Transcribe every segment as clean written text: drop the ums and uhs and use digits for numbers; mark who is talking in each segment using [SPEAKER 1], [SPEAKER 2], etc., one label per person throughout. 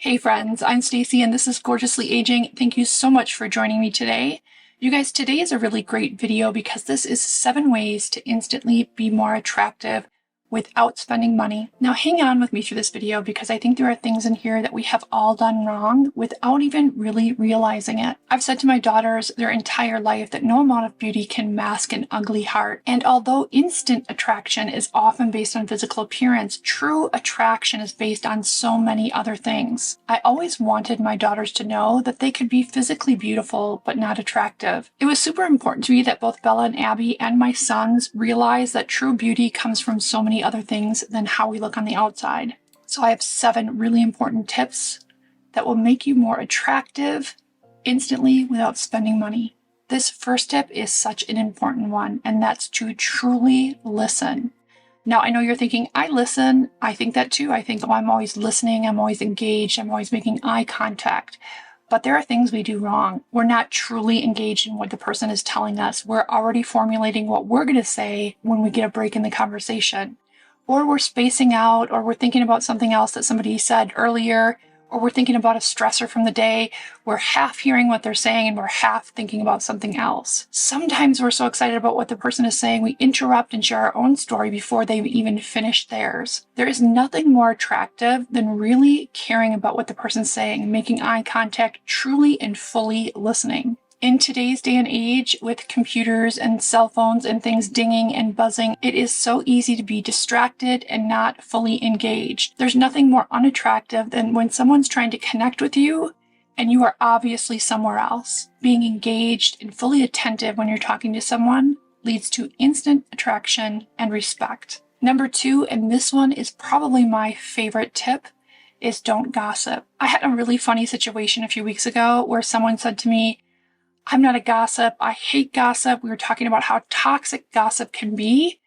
[SPEAKER 1] Hey friends, I'm Stacy and this is Gorgeously Aging. Thank you so much for joining me today. You guys, today is a really great video because this is 7 ways to instantly be more attractive without spending money. Now hang on with me through this video because I think there are things in here that we have all done wrong without even really realizing it. I've said to my daughters their entire life that no amount of beauty can mask an ugly heart. And although instant attraction is often based on physical appearance, true attraction is based on so many other things. I always wanted my daughters to know that they could be physically beautiful but not attractive. It was super important to me that both Bella and Abby and my sons realize that true beauty comes from so many other things than how we look on the outside. So I have 7 really important tips that will make you more attractive instantly without spending money. This first tip is such an important one, and that's to truly listen. Now, I know you're thinking, I listen. I think that too. I think, oh, I'm always listening. I'm always engaged. I'm always making eye contact. But there are things we do wrong. We're not truly engaged in what the person is telling us. We're already formulating what we're going to say when we get a break in the conversation. Or we're spacing out, or we're thinking about something else that somebody said earlier, or we're thinking about a stressor from the day. We're half hearing what they're saying and we're half thinking about something else. Sometimes we're so excited about what the person is saying, we interrupt and share our own story before they've even finished theirs. There is nothing more attractive than really caring about what the person's saying, making eye contact, truly and fully listening. In today's day and age, with computers and cell phones and things dinging and buzzing, it is so easy to be distracted and not fully engaged. There's nothing more unattractive than when someone's trying to connect with you and you are obviously somewhere else. Being engaged and fully attentive when you're talking to someone leads to instant attraction and respect. Number 2, and this one is probably my favorite tip, is don't gossip. I had a really funny situation a few weeks ago where someone said to me, I'm not a gossip. I hate gossip. We were talking about how toxic gossip can be.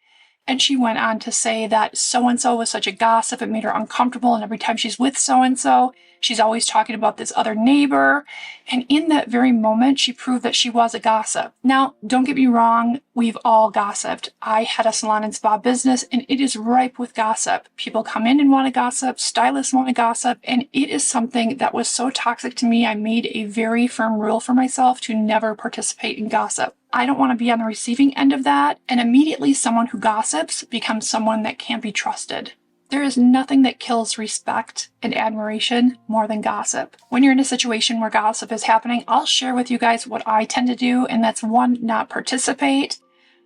[SPEAKER 1] And she went on to say that so-and-so was such a gossip, it made her uncomfortable. And every time she's with so-and-so, she's always talking about this other neighbor. And in that very moment, she proved that she was a gossip. Now, don't get me wrong. We've all gossiped. I had a salon and spa business, and it is ripe with gossip. People come in and want to gossip. Stylists want to gossip. And it is something that was so toxic to me, I made a very firm rule for myself to never participate in gossip. I don't want to be on the receiving end of that, and immediately someone who gossips becomes someone that can't be trusted. There is nothing that kills respect and admiration more than gossip. When you're in a situation where gossip is happening, I'll share with you guys what I tend to do, and that's 1, not participate,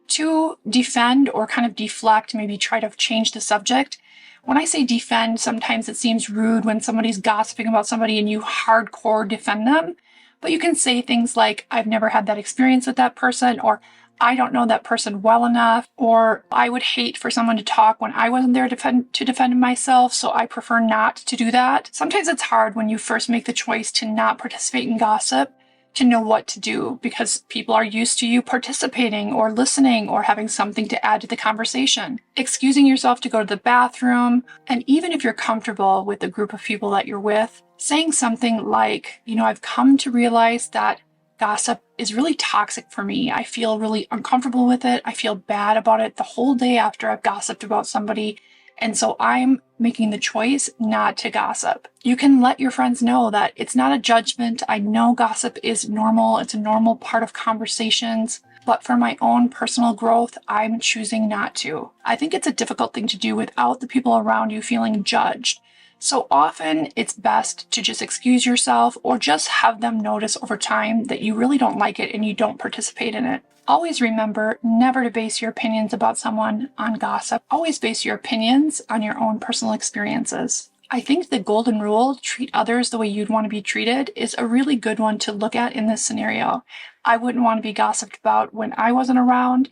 [SPEAKER 1] 2, defend or kind of deflect, maybe try to change the subject. When I say defend, sometimes it seems rude when somebody's gossiping about somebody and you hardcore defend them. But you can say things like, I've never had that experience with that person, or I don't know that person well enough, or I would hate for someone to talk when I wasn't there to defend myself, so I prefer not to do that. Sometimes it's hard when you first make the choice to not participate in gossip to know what to do because people are used to you participating or listening or having something to add to the conversation. Excusing yourself to go to the bathroom, and even if you're comfortable with the group of people that you're with, saying something like, I've come to realize that gossip is really toxic for me. I feel really uncomfortable with it. I feel bad about it the whole day after I've gossiped about somebody. And so I'm making the choice not to gossip. You can let your friends know that it's not a judgment. I know gossip is normal. It's a normal part of conversations. But for my own personal growth, I'm choosing not to. I think it's a difficult thing to do without the people around you feeling judged. So often it's best to just excuse yourself or just have them notice over time that you really don't like it and you don't participate in it. Always remember never to base your opinions about someone on gossip. Always base your opinions on your own personal experiences. I think the golden rule, treat others the way you'd want to be treated, is a really good one to look at in this scenario. I wouldn't want to be gossiped about when I wasn't around,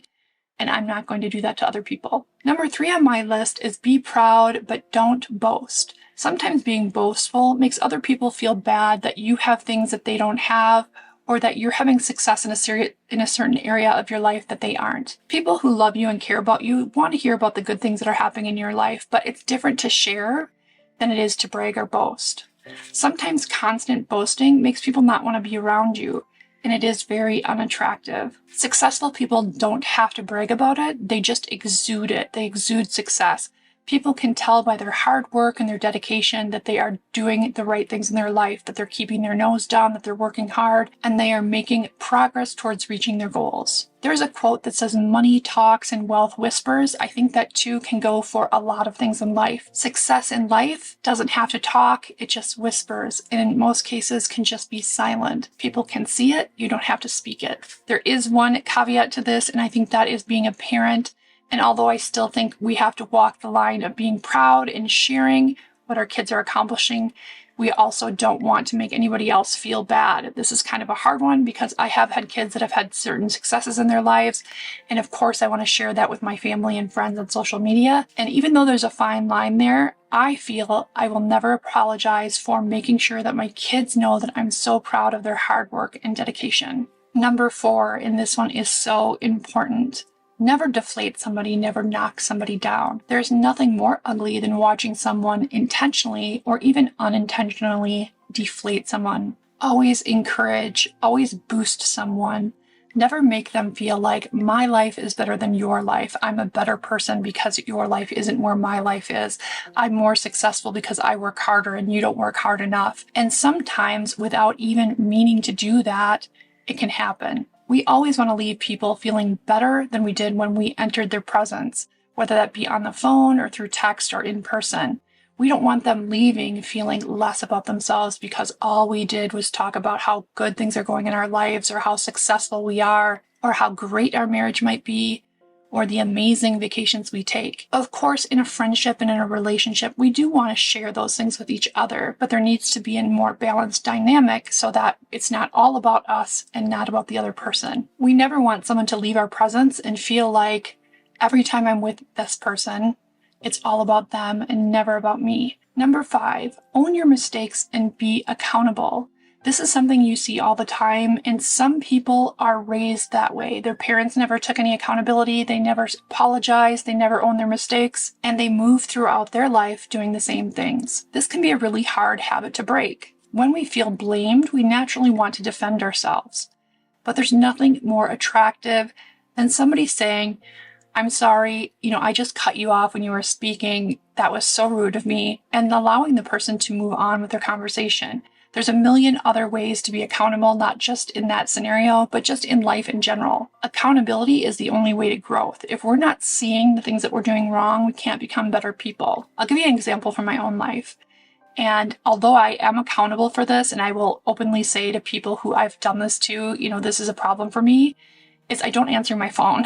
[SPEAKER 1] and I'm not going to do that to other people. Number 3 on my list is be proud, but don't boast. Sometimes being boastful makes other people feel bad that you have things that they don't have, or that you're having success in a certain area of your life that they aren't. People who love you and care about you want to hear about the good things that are happening in your life, but it's different to share than it is to brag or boast. Sometimes constant boasting makes people not want to be around you, and it is very unattractive. Successful people don't have to brag about it, they just exude it. They exude success. People can tell by their hard work and their dedication that they are doing the right things in their life, that they're keeping their nose down, that they're working hard, and they are making progress towards reaching their goals. There's a quote that says, "Money talks and wealth whispers." I think that too can go for a lot of things in life. Success in life doesn't have to talk, it just whispers, and in most cases can just be silent. People can see it, you don't have to speak it. There is one caveat to this, and I think that is being a parent. And although I still think we have to walk the line of being proud and sharing what our kids are accomplishing, we also don't want to make anybody else feel bad. This is kind of a hard one because I have had kids that have had certain successes in their lives. And of course, I want to share that with my family and friends on social media. And even though there's a fine line there, I feel I will never apologize for making sure that my kids know that I'm so proud of their hard work and dedication. Number 4, and this one is so important. Never deflate somebody, never knock somebody down. There's nothing more ugly than watching someone intentionally or even unintentionally deflate someone. Always encourage, always boost someone. Never make them feel like my life is better than your life. I'm a better person because your life isn't where my life is. I'm more successful because I work harder and you don't work hard enough. And sometimes without even meaning to do that, it can happen. We always want to leave people feeling better than we did when we entered their presence, whether that be on the phone or through text or in person. We don't want them leaving feeling less about themselves because all we did was talk about how good things are going in our lives or how successful we are or how great our marriage might be or the amazing vacations we take. Of course, in a friendship and in a relationship, we do want to share those things with each other, but there needs to be a more balanced dynamic so that it's not all about us and not about the other person. We never want someone to leave our presence and feel like every time I'm with this person, it's all about them and never about me. Number 5, own your mistakes and be accountable. This is something you see all the time, and some people are raised that way. Their parents never took any accountability, they never apologized, they never owned their mistakes, and they move throughout their life doing the same things. This can be a really hard habit to break. When we feel blamed, we naturally want to defend ourselves. But there's nothing more attractive than somebody saying, "I'm sorry, I just cut you off when you were speaking. That was so rude of me," and allowing the person to move on with their conversation. There's a million other ways to be accountable, not just in that scenario, but just in life in general. Accountability is the only way to growth. If we're not seeing the things that we're doing wrong, we can't become better people. I'll give you an example from my own life. And although I am accountable for this, and I will openly say to people who I've done this to, this is a problem for me, is I don't answer my phone.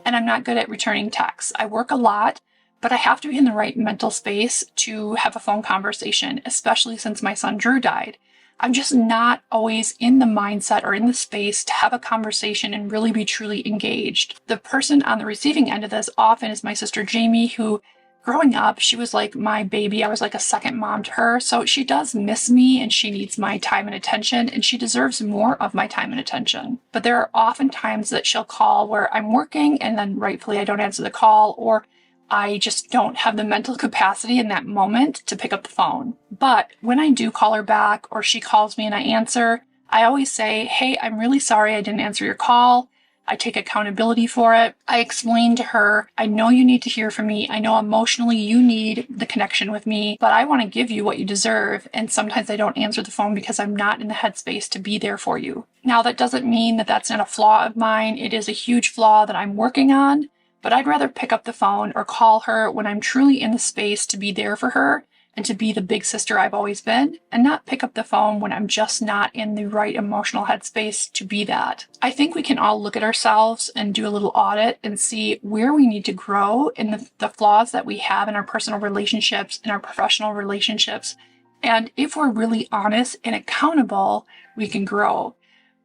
[SPEAKER 1] And I'm not good at returning texts. I work a lot, but I have to be in the right mental space to have a phone conversation, especially since my son Drew died. I'm just not always in the mindset or in the space to have a conversation and really be truly engaged. The person on the receiving end of this often is my sister Jamie, who growing up, she was like my baby. I was like a second mom to her. So she does miss me and she needs my time and attention, and she deserves more of my time and attention. But there are often times that she'll call where I'm working and then rightfully I don't answer the call, or I just don't have the mental capacity in that moment to pick up the phone. But when I do call her back or she calls me and I answer, I always say, "Hey, I'm really sorry I didn't answer your call." I take accountability for it. I explain to her, "I know you need to hear from me. I know emotionally you need the connection with me, but I want to give you what you deserve. And sometimes I don't answer the phone because I'm not in the headspace to be there for you." Now, that doesn't mean that that's not a flaw of mine. It is a huge flaw that I'm working on, but I'd rather pick up the phone or call her when I'm truly in the space to be there for her and to be the big sister I've always been, and not pick up the phone when I'm just not in the right emotional headspace to be that. I think we can all look at ourselves and do a little audit and see where we need to grow in the flaws that we have in our personal relationships and our professional relationships. And if we're really honest and accountable, we can grow.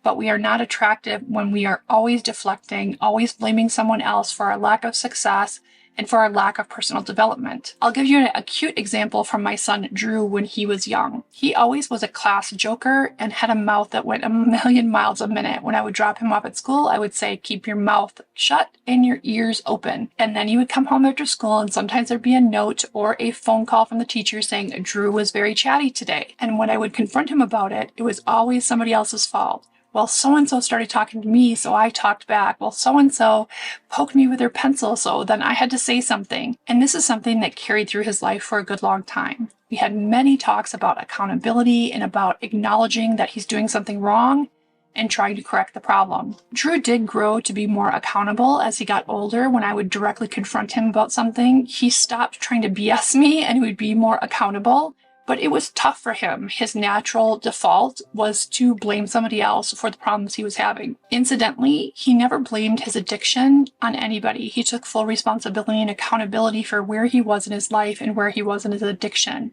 [SPEAKER 1] But we are not attractive when we are always deflecting, always blaming someone else for our lack of success and for our lack of personal development. I'll give you a cute example from my son Drew when he was young. He always was a class joker and had a mouth that went a million miles a minute. When I would drop him off at school, I would say, "Keep your mouth shut and your ears open." And then he would come home after school, and sometimes there'd be a note or a phone call from the teacher saying, "Drew was very chatty today." And when I would confront him about it, it was always somebody else's fault. Well, so-and-so started talking to me, so I talked back. Well, so-and-so poked me with their pencil, so then I had to say something. And this is something that carried through his life for a good long time. We had many talks about accountability and about acknowledging that he's doing something wrong and trying to correct the problem. Drew did grow to be more accountable as he got older. When I would directly confront him about something, he stopped trying to BS me and would be more accountable. But it was tough for him. His natural default was to blame somebody else for the problems he was having. Incidentally, he never blamed his addiction on anybody. He took full responsibility and accountability for where he was in his life and where he was in his addiction.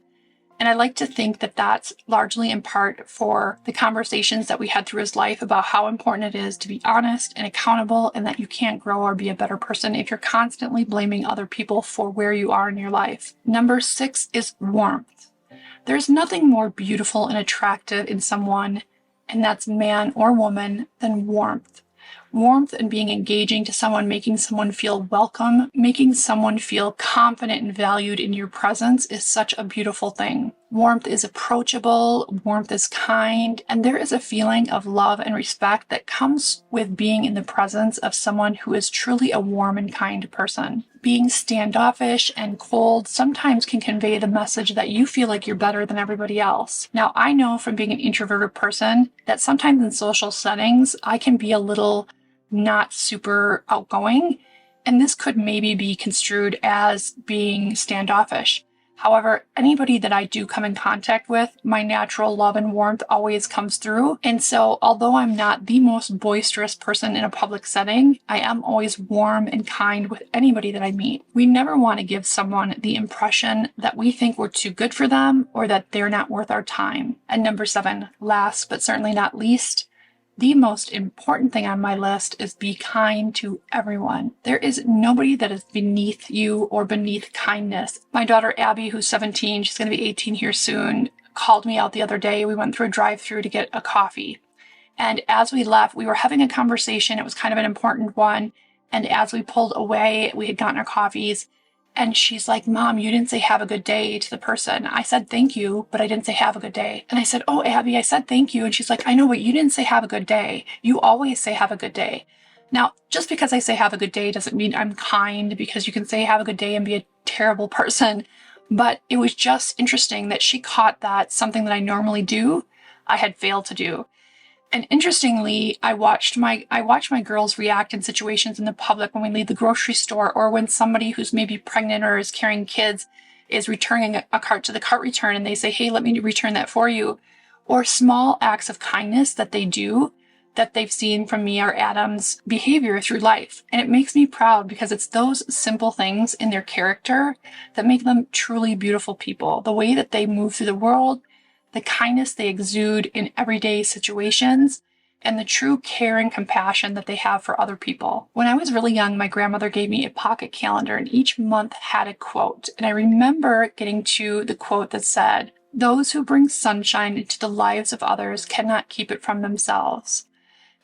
[SPEAKER 1] And I like to think that that's largely in part for the conversations that we had through his life about how important it is to be honest and accountable, and that you can't grow or be a better person if you're constantly blaming other people for where you are in your life. Number 6 is warmth. There's nothing more beautiful and attractive in someone, and that's man or woman, than warmth. Warmth and being engaging to someone, making someone feel welcome, making someone feel confident and valued in your presence is such a beautiful thing. Warmth is approachable, warmth is kind, and there is a feeling of love and respect that comes with being in the presence of someone who is truly a warm and kind person. Being standoffish and cold sometimes can convey the message that you feel like you're better than everybody else. Now, I know from being an introverted person that sometimes in social settings, I can be a little not super outgoing, and this could maybe be construed as being standoffish. However, anybody that I do come in contact with, my natural love and warmth always comes through. And so, although I'm not the most boisterous person in a public setting, I am always warm and kind with anybody that I meet. We never want to give someone the impression that we think we're too good for them or that they're not worth our time. And number 7, last but certainly not least, the most important thing on my list is be kind to everyone. There is nobody that is beneath you or beneath kindness. My daughter Abby, who's 17, she's going to be 18 here soon, called me out the other day. We went through a drive-thru to get a coffee. And as we left, we were having a conversation. It was kind of an important one. And as we pulled away, we had gotten our coffees. And she's like, "Mom, you didn't say have a good day to the person." I said, "Thank you," but I didn't say have a good day. And I said, "Oh, Abby, I said thank you." And she's like, "I know, but you didn't say have a good day. You always say have a good day." Now, just because I say have a good day doesn't mean I'm kind, because you can say have a good day and be a terrible person. But it was just interesting that she caught that something that I normally do, I had failed to do. And interestingly, I watch my girls react in situations in the public when we leave the grocery store, or when somebody who's maybe pregnant or is carrying kids is returning a cart to the cart return and they say, "Hey, let me return that for you." Or small acts of kindness that they do that they've seen from me or Adam's behavior through life. And it makes me proud, because it's those simple things in their character that make them truly beautiful people. The way that they move through the world, the kindness they exude in everyday situations, and the true care and compassion that they have for other people. When I was really young, my grandmother gave me a pocket calendar, and each month had a quote. And I remember getting to the quote that said, "Those who bring sunshine into the lives of others cannot keep it from themselves."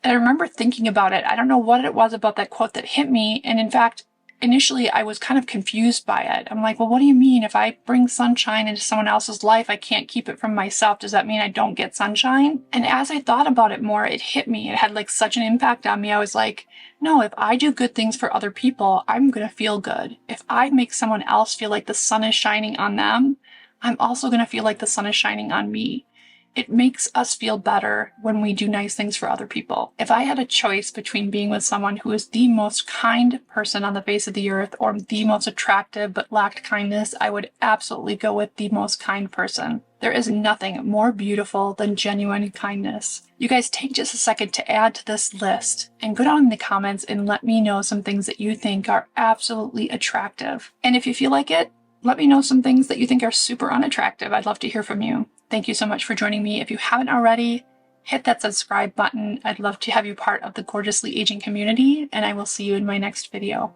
[SPEAKER 1] And I remember thinking about it. I don't know what it was about that quote that hit me. And in fact, initially I was kind of confused by it. I'm like, well, what do you mean? If I bring sunshine into someone else's life, I can't keep it from myself. Does that mean I don't get sunshine? And as I thought about it more, it hit me. It had like such an impact on me. I was like, no, if I do good things for other people, I'm going to feel good. If I make someone else feel like the sun is shining on them, I'm also going to feel like the sun is shining on me. It makes us feel better when we do nice things for other people. If I had a choice between being with someone who is the most kind person on the face of the earth or the most attractive but lacked kindness, I would absolutely go with the most kind person. There is nothing more beautiful than genuine kindness. You guys take just a second to add to this list and go down in the comments and let me know some things that you think are absolutely attractive. And if you feel like it, let me know some things that you think are super unattractive. I'd love to hear from you. Thank you so much for joining me. If you haven't already, hit that subscribe button. I'd love to have you part of the Gorgeously Aging community, and I will see you in my next video.